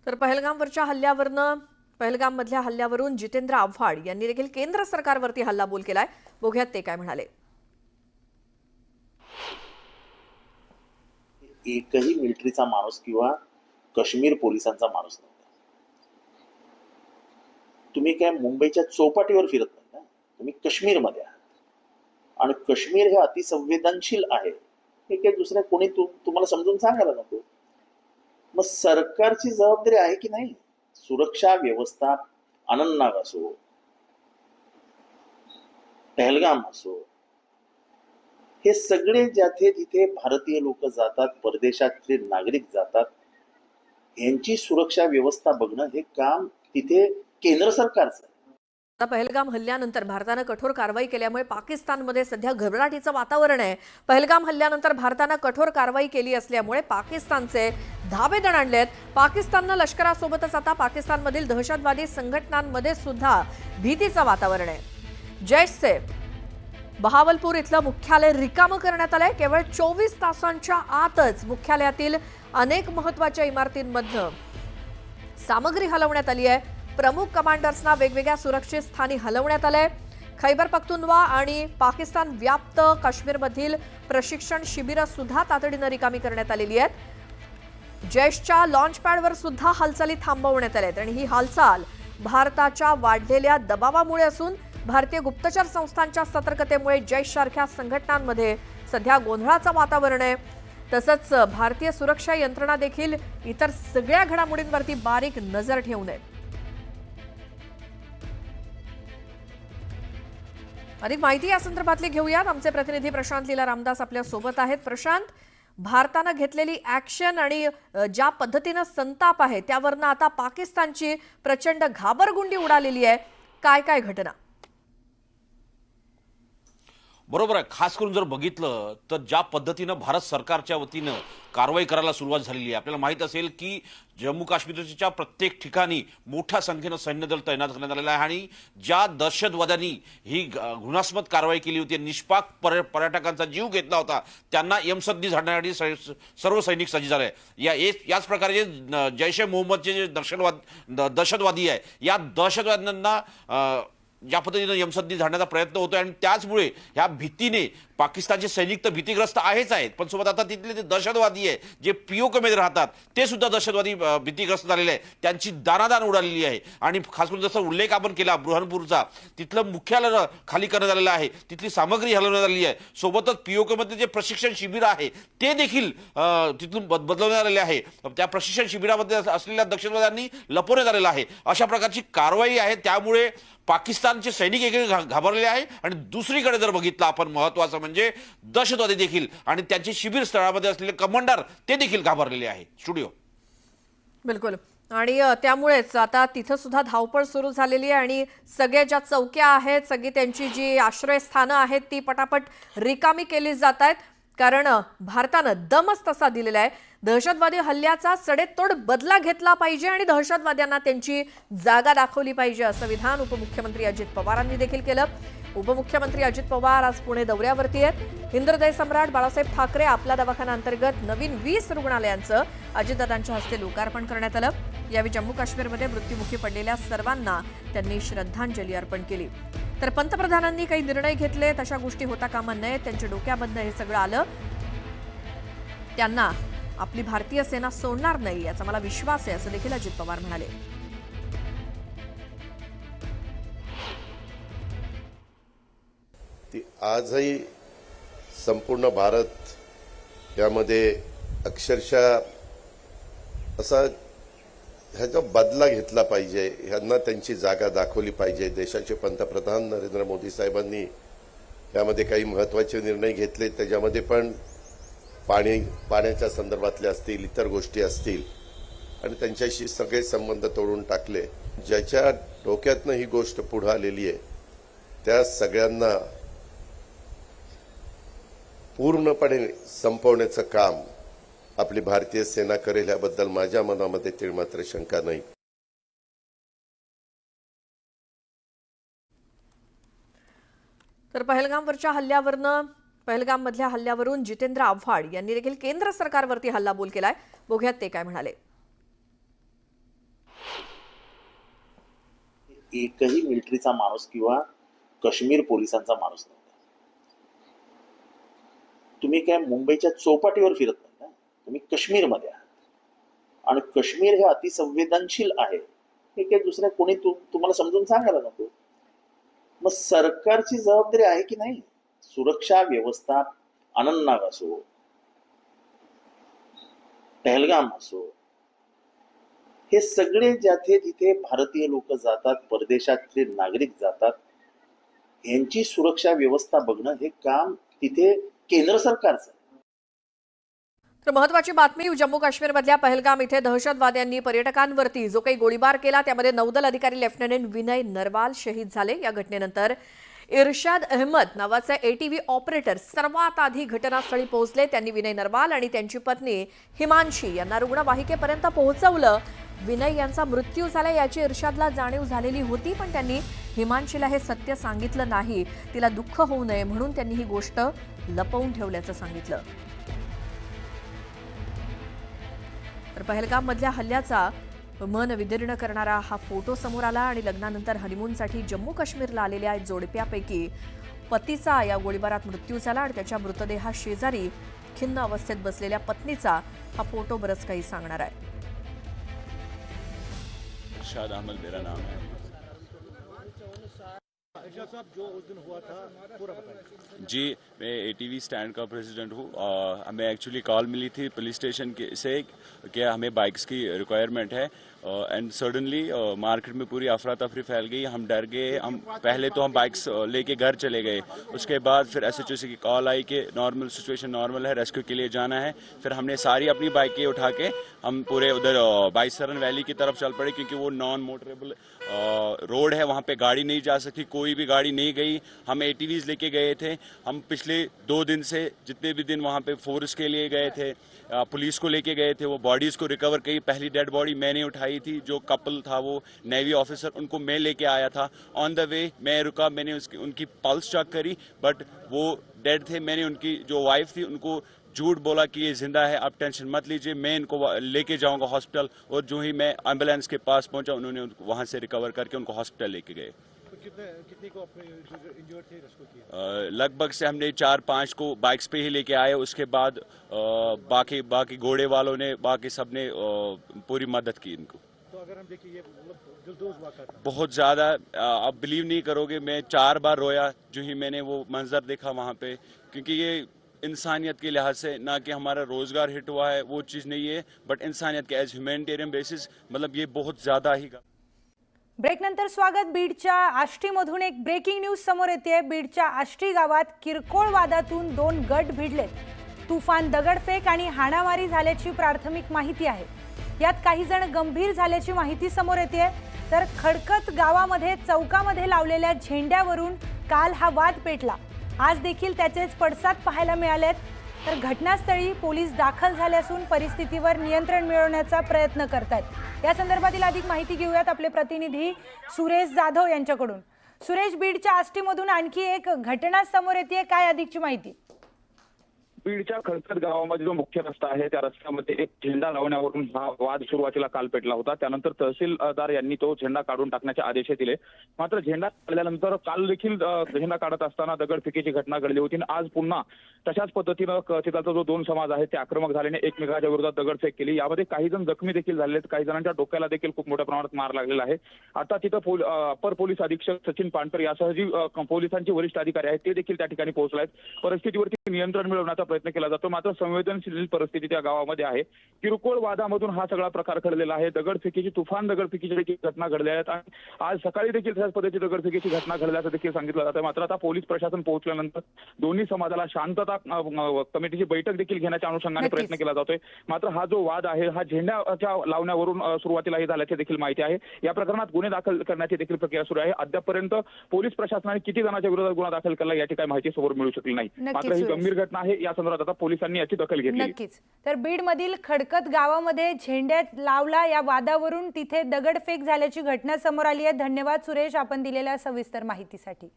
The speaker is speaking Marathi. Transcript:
तर पहलगाममधल्या हल्ल्यावरून जितेंद्र आव्हाड यांनी देखील केंद्र सरकारवरती हल्लाबोल केलाय। बघूयात ते काय म्हणाले। एकही मिलिटरीचा माणूस किंवा काश्मीर पोलिसांचा माणूस नव्हता। तुम्ही काय मुंबईच्या चौपाटीवर फिरत नाही ना, तुम्ही काश्मीरमध्ये आहात आणि काश्मीर हे अतिसंवेदनशील आहे हे काही दुसऱ्या कोणी तुम्हाला समजून सांगायला नको। मग सरकारची जबाबदारी आहे की नाही? सुरक्षा व्यवस्था अनंतनाग असो, पहलगाम असो, हे सगळे ज्याथे जिथे भारतीय लोक जातात, परदेशातले नागरिक जातात, यांची सुरक्षा व्यवस्था बघणं हे काम तिथे केंद्र सरकारचं आहे। पहलगाम हल्ल्यानंतर भारताने कठोर कारवाई केल्यामुळे पाकिस्तानमध्ये सध्या घबराटीचं वातावरण आहे। पहलगाम हल्ल्यानंतर भारताने कठोर कारवाई केली असल्यामुळे पाकिस्तानचे धाबे दणाणलेत। पाकिस्तानने लष्करासोबतच आता पाकिस्तानमधील दहशतवादी संघटनांमध्ये सुद्धा भीतीचं वातावरण आहे। जैशचे बहावलपूर इथलं मुख्यालय रिकामं करण्यात आलंय। केवळ 24 तासांच्या आतच मुख्यालयातील अनेक महत्त्वाच्या इमारतींमध्ये सामग्री हलवण्यात आली आहे। प्रमुख कमांडर्सना वेगवेगळ्या सुरक्षित स्थानी हलवण्यात आलंय। खैबर पख्तूनवा आणि पाकिस्तान व्याप्त काश्मीरमधील प्रशिक्षण शिबिरं सुद्धा तातडीने रिकामी करण्यात आलेली आहेत। जैशच्या लॉन्च पॅडवर सुद्धा हालचाली थांबवण्यात आल्या आहेत आणि ही हालचाल भारताच्या वाढलेल्या दबावामुळे असून भारतीय गुप्तचर संस्थांच्या सतर्कतेमुळे जैशसारख्या संघटनांमध्ये सध्या गोंधळाचं वातावरण आहे। तसंच भारतीय सुरक्षा यंत्रणा देखील इतर सगळ्या घडामोडींवरती बारीक नजर ठेवून आहेत। अधिक माहिती या संदर्भातली घेऊयात। आमचे प्रतिनिधी प्रशांत लीला रामदास आपल्या सोबत आहेत। प्रशांत, भारताने घेतलेली ऍक्शन आणि ज्या पद्धतीने संताप आहे त्यावरनं आता पाकिस्तानची प्रचंड घाबरगुंडी उडालेली आहे। काय काय घटना? बरोबर आहे। खास करून जर बघितलं तर ज्या पद्धतीनं भारत सरकारच्या वतीनं कारवाई करायला सुरुवात झालेली आहे, आपल्याला माहित असेल की जम्मू काश्मीरच्या प्रत्येक ठिकाणी मोठ्या संख्येनं सैन्यदल तैनात करण्यात आलेलं आहे आणि ज्या दहशतवाद्यांनी ही घृणास्पद कारवाई केली होती, निष्पाक पर्यटकांचा जीव घेतला होता, त्यांना यमसदनी झाडण्यासाठी सर्व सैनिक सज्ज झाले। याच प्रकारे जैश ए मोहम्मदचे जे दहशतवादी आहे, या दहशतवाद्यांना ज्या पद्धतीनं यमसदनी झाडण्याचा प्रयत्न होतोय आणि त्याचमुळे ह्या भीतीने पाकिस्तानचे सैनिक तर भीतीग्रस्त आहेत, पण सोबत आता तिथले जे दहशतवादी आहे जे पीओकेमध्ये राहतात ते सुद्धा दहशतवादी भीतीग्रस्त झालेले आहे। त्यांची दानादान उडालेली आहे आणि खास करून जसं उल्लेख आपण केला बुरहानपूरचा, तिथलं मुख्यालय खाली करण्यात आलेलं आहे, तिथली सामग्री हलवण्यात आलेली आहे। सोबतच पीओकेमध्ये जे प्रशिक्षण शिबिर आहे ते देखील तिथून बदलवण्यात आलेले आहे। त्या प्रशिक्षण शिबिरामध्ये असलेल्या दहशतवाद्यांनी लपवण्यात आलेलं आहे। अशा प्रकारची कारवाई आहे। त्यामुळे पाकिस्तानचे सैनिक एकीकडे घाबरलेले आहे आणि दुसरीकडे जर बघितलं आपण महत्त्वाचं म्हणजे दहशतवादी देखील आणि त्यांचे शिबिर स्थळामध्ये असलेले कमांडर ते देखील घाबरलेले आहे। स्टुडिओ बिलकुल, आणि त्यामुळेच आता तिथं सुद्धा धावपळ सुरू झालेली आहे आणि सगळ्या ज्या चौक्या आहेत, सगळी त्यांची जी आश्रयस्थानं आहेत ती पटापट रिकामी केली जात आहेत, कारण भारतानं दमच तसा दिलेला आहे। दहशतवादी हल्ल्याचा सडेतोड बदला घेतला पाहिजे आणि दहशतवाद्यांना त्यांची जागा दाखवली पाहिजे, असं विधान उपमुख्यमंत्री अजित पवारांनी देखील केलं। उपमुख्यमंत्री अजित पवार आज पुणे दौऱ्यावरती आहेत। हिंदहृदय सम्राट बाळासाहेब ठाकरे आपला दवाखाना अंतर्गत नवीन 20 रुग्णालयांचं अजितदादांच्या हस्ते लोकार्पण करण्यात आलं। यावेळी जम्मू काश्मीरमध्ये मृत्युमुखी पडलेल्या सर्वांना त्यांनी श्रद्धांजली अर्पण केली। तर पंतप्रधानांनी काही निर्णय घेतले, तशा गोष्टी होता कामा नये, त्यांच्या डोक्याबंद हे सगळं आलं। त्यांना आपली भारतीय सेना सोडणार नाही याचा मला विश्वास आहे, असं देखील अजित पवार म्हणाले। आजही संपूर्ण भारत यामध्ये अक्षरशः असा ह्याचा बदला घेतला पाहिजे, ह्यांना त्यांची जागा दाखवली पाहिजे। देशाचे पंतप्रधान नरेंद्र मोदी साहेबांनी यामध्ये काही महत्त्वाचे निर्णय घेतले, त्याच्यामध्ये पण पाण्याच्या संदर्भातले असतील, इतर गोष्टी असतील, आणि त्यांच्याशी सगळे संबंध तोडून टाकले। ज्याच्या डोक्यातनं ही गोष्ट पुढे आलेली आहे त्या सगळ्यांना पूर्णपणे संपवण्याचं काम आपली भारतीय सेना करेल याबद्दल माझ्या मनामध्ये तीळमात्र शंका नाही। तर पहलगाममधल्या हल्ल्यावरून जितेंद्र आव्हाड यांनी देखील केंद्र सरकारवरती हल्लाबोल केलाय। बघूयात ते काय म्हणाले। एकही मिलिटरीचा माणूस किंवा काश्मीर पोलिसांचा माणूस नव्हता. तुम्ही काय मुंबईच्या चौपाटीवर फिरत नाही ना, तुम्ही काश्मीरमध्ये आहात आणि काश्मीर हे अतिसंवेदनशील आहे हे काही दुसऱ्या कोणी तुम्हाला समजून सांगायला नको. मग सरकारची जबाबदारी आहे की नाही? सुरक्षा व्यवस्था अनंतनाग असो, पहलगाम असो, हे सगळे ज्याथे जिथे भारतीय लोक जातात, परदेशातले नागरिक जातात, यांची सुरक्षा व्यवस्था बघणं हे काम तिथे केंद्र सरकारचं आहे. तर महत्वाची बातमी, जम्मू काश्मीरमधल्या पहलगाम इथे दहशतवाद्यांनी पर्यटकांवरती जो काही गोळीबार केला त्यामध्ये नौदल अधिकारी लेफ्टनंट विनय नरवाल शहीद झाले. या घटनेनंतर इर्शाद अहमद नावाचे एटीव्ही ऑपरेटर सर्वात आधी घटनास्थळी पोहोचले. त्यांनी विनय नरवाल आणि त्यांची पत्नी हिमांशी यांना रुग्णवाहिकेपर्यंत पोहोचवलं. विनय यांचा मृत्यू झाला याची इर्शादला जाणीव झालेली होती, पण त्यांनी हिमांशीला हे सत्य सांगितलं नाही. तिला दुःख होऊ नये म्हणून त्यांनी ही गोष्ट लपवून ठेवल्याचं सांगितलं. तर पहलगाम मधल्या हल्ल्याचा मन विदीर्ण करणारा हा फोटो समोर आला आणि लग्नानंतर हनीमूनसाठी जम्मू काश्मीरला आलेल्या जोडप्यापैकी पतीचा या गोळीबारात मृत्यू झाला आणि त्याच्या मृतदेहाशेजारी खिन्न अवस्थेत बसलेल्या पत्नीचा हा फोटो बरंच काही सांगणार आहे. इरशाद अहमद मेरा नाम है। जी, मैं एटीवी स्टैंड का प्रेसिडेंट हूँ। हमें एक्चुअली कॉल मिली थी पुलिस स्टेशन से कि हमें बाइक्स की रिक्वायरमेंट है एंड सडनली मार्केट में पूरी अफरा तफरी फैल गई। हम डर गए। हम पहले तो हम बाइक्स लेके घर चले गए, उसके बाद फिर एसएचओ की कॉल आई कि नॉर्मल सिचुएशन नॉर्मल है, रेस्क्यू के लिए जाना है। फिर हमने सारी अपनी बाइकें उठा के हम पूरे उधर बाईसरन वैली की तरफ चल पड़े, क्योंकि वो नॉन मोटरेबल रोड है, वहाँ पे गाड़ी नहीं जा सकती, कोई भी गाड़ी नहीं गई। हम एटीवीज लेके गए थे। हम पिछले 2 दिन से जितने भी दिन वहाँ पे फोर्स के लिए गए थे, पुलिस को लेके गए थे, वो बॉडीज को रिकवर की। पहली डेड बॉडी मैंने उठाई थी, जो कपल था वो नेवी ऑफिसर, उनको मैं लेके आया था। ऑन द वे मैं रुका, मैंने उनकी पल्स चेक करी, बट वो डेड थे। मैंने उनकी जो वाइफ थी उनको झूठ बोला कि ये जिंदा है, आप टेंशन मत लीजिए, मैं इनको लेके जाऊंगा हॉस्पिटल। और जो ही मैं एम्बुलेंस के पास पहुंचा, उन्होंने उनको वहां से रिकवर करके उनको हॉस्पिटल लेके गए। कितने को अपने इंजर्ड थे रेस्क्यू किया? लगभग से हमने 4-5 को बाइक्स पे ही लेके आए। उसके बाद बाकी घोड़े वालों ने, बाकी सब ने पूरी मदद की इनको। तो अगर हम देखिए, ये मतलब दिलदोज वाक़ा था। बहुत ज्यादा, आप बिलीव नहीं करोगे, मैं 4 बार रोया जो ही मैंने वो मंजर देखा वहां पे, क्योंकि ये इंसानियत के लिहाज से, ना कि हमारा रोजगार हिट हुआ है वो चीज नहीं है, बट इंसानियत के एज ह्यूमैनिटेरियन बेसिस, मतलब ये बहुत ज्यादा ही। ब्रेकनंतर स्वागत। बीडच्या आष्टीमधून एक ब्रेकिंग न्यूज समोर येते। बीडच्या आष्टी गावात किरकोळ वादातून 2 गट भिडलेत। तुफान दगडफेक आणि हाणामारी झाल्याची प्राथमिक माहिती आहे। यात काही जण गंभीर झाल्याची माहिती समोर येते। तर खडकत गावामध्ये चौकामध्ये लावलेल्या झेंड्यावरून काल हा वाद पेटला। आज देखील त्याचेच पडसाद पाहायला मिळालेत। तर घटनास्थळी पोलीस दाखल झाले असून परिस्थितीवर नियंत्रण मिळवण्याचा प्रयत्न करतात। या संदर्भातील अधिक माहिती घेऊयात आपले प्रतिनिधी सुरेश जाधव यांच्याकडून। सुरेश, बीडच्या आष्टीमधून आणखी एक घटना समोर येते, काय अधिकची माहिती? बीडच्या खडकत गावामध्ये जो मुख्य रस्ता आहे त्या रस्त्यामध्ये एक झेंडा लावण्यावरून हा वाद सुरुवातीला काल पेटला होता। त्यानंतर तहसीलदार यांनी तो झेंडा काढून टाकण्याचे आदेश दिले। मात्र झेंडा काढल्यानंतर काल देखील झेंडा काढत असताना दगडफेकीची घटना घडली होती। आज पुन्हा तशाच पद्धतीनं तिथलचा जो 2 समाज आहे ते आक्रमक झाल्याने एकमेकांच्या विरोधात दगडफेक केली। यामध्ये काही जण जखमी देखील झाले आहेत, काही जणांच्या डोक्याला देखील खूप मोठ्या प्रमाणात मार लागलेला आहे। आता तिथं अपर पोलीस अधीक्षक सचिन पानकर यासह जी पोलिसांचे वरिष्ठ अधिकारी आहेत ते देखील त्या ठिकाणी पोहोचले आहेत। परिस्थितीवरती नियंत्रण मिळवण्याचा प्रयत्न केला जातो। मात्र संवेदनशील परिस्थिती त्या गावामध्ये आहे। किरकोळ वादामधून हा सगळा प्रकार घडलेला आहे। दगडफेकीची, तुफान दगडफेकीची देखील घटना घडल्या आहेत आणि आज सकाळी देखील त्याच पद्धतीची दगडफेकीची घटना घडल्याचं देखील सांगितलं जातं। मात्र आता पोलीस प्रशासन पोहोचल्यानंतर दोन्ही समाजाला शांतता कमिटीची बैठक देखील घेण्याच्या अनुषंगाने प्रयत्न केला जातोय। मात्र हा जो वाद आहे हा झेंड्याच्या लावण्यावरून सुरुवातीलाही झाल्याची देखील माहिती आहे। या प्रकरणात गुन्हे दाखल करण्याची देखील प्रक्रिया सुरू आहे। अद्यापपर्यंत पोलीस प्रशासनाने किती जणांच्या विरोधात गुन्हा दाखल केला याची काही माहिती समोर मिळू शकली नाही। मात्र ही गंभीर घटना आहे। या संदर्भात आता पोलिसांनी याची दखल घेतली। नक्कीच। तर बीड मधील खडकत गावामध्ये झेंड्या लावला या वादावरून तिथे दगडफेक झाल्याची घटना समोर आली आहे। धन्यवाद सुरेश, आपण दिलेल्या सविस्तर माहितीसाठी।